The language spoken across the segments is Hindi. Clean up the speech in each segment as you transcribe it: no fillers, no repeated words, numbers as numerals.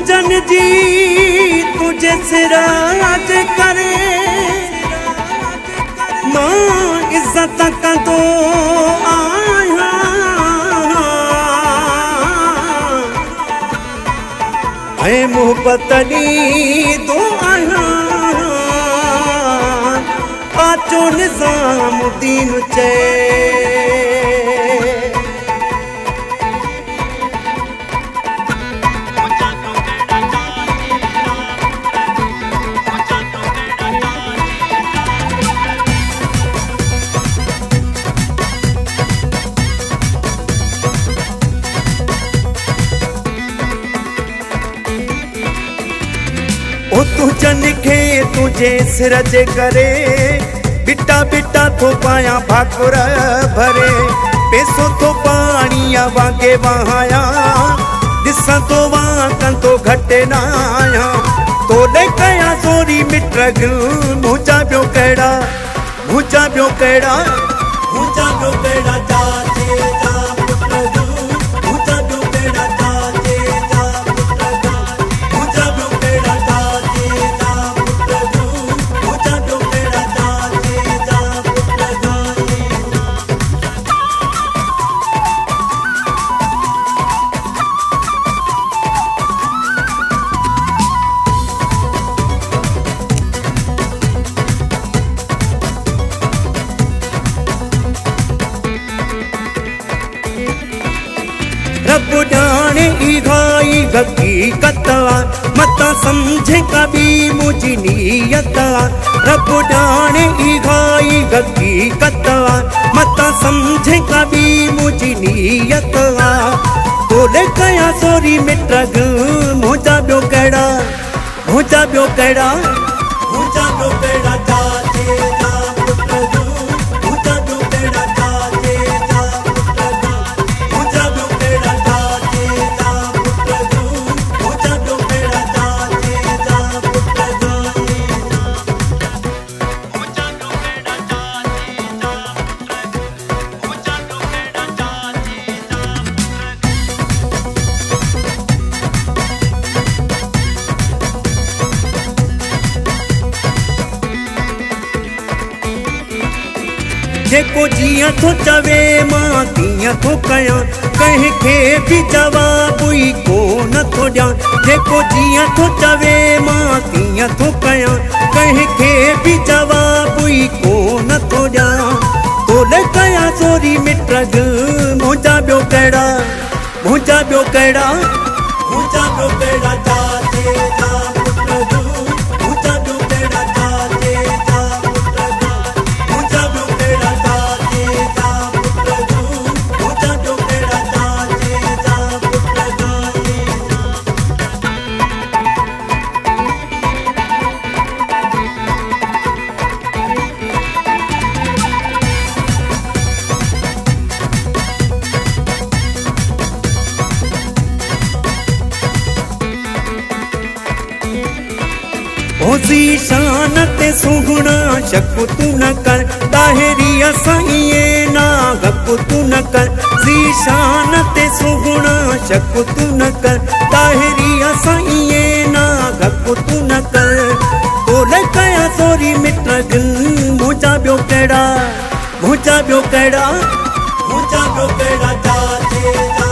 जन जी तुझे सिराज करे मां इज्जत कंदो आया ऐ मोहब्बत ॾींदो आहियां आचो निज़ामुद्दीन चए ओ तू जन खे तुझे सिरज करे बिटा बिटा थो पाया भाकुर भरे पैसो तो पाणीअ वांगे वहाया ॾिसंदो वांकंदो घटे न आया तोड़े कया सोरी मिट मुंहिंजा ॿियो कहिड़ा मुंहिंजा ॿियो कहिड़ा मुंहिंजा ॿियो कहिड़ा चाचे जा रब जाने ई हकीकत मत समझे कभी मुझी नीयत रब जाने ई हकीकत मत समझे कभी मुझी नीयत तोड़े कया सोरी मिट मुंहिंजा ॿियो कहिड़ा मुंहिंजा ॿियो कहिड़ा मुंहिंजा ॿियो कहिड़ा चाचे जा जेको जियां थो चवे मां तीअं थो कयां कंहिंखे बि जवाबु ई कोन थो ॾियां जेको जियां थो चवे मां तीअं थो कयां कंहिंखे बि जवाबु ई कोन थो ॾियां तोड़े कया सोरी मिट मुंहिंजा ॿियो कहिड़ा मुंहिंजा ॿियो कहिड़ा मुंहिंजा ॿियो कहिड़ा चाचे जा ओसी शान ते सुगुणा शक तू न कर ताहिरी साईं ना हक तू न कर सी शान ते सुगुणा शक तू न कर ताहिरी साईं ना हक तू न कर तोड़े कया सोरी मिट मुंहिंजा ॿियो कहिड़ा मुंहिंजा ॿियो कहिड़ा मुंहिंजा ॿियो कहिड़ा चाचे जा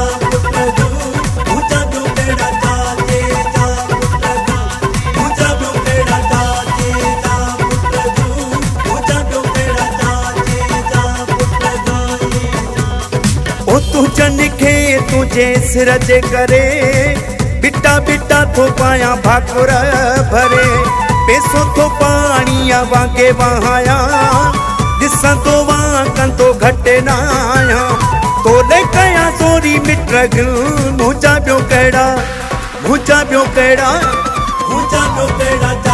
तू जन खे तुझे सिरज करे बिटा बिटा थो पाया भाकुर भरे पैसो तो पाणीअ वांगे वहाया ॾिसंदो वांकंदो घटे न आया तोड़े कया सोरी मिट मुंहिंजा ॿियो कहिड़ा मुंहिंजा ॿियो कहिड़ा मुंहिंजा ॿियो कहिड़ा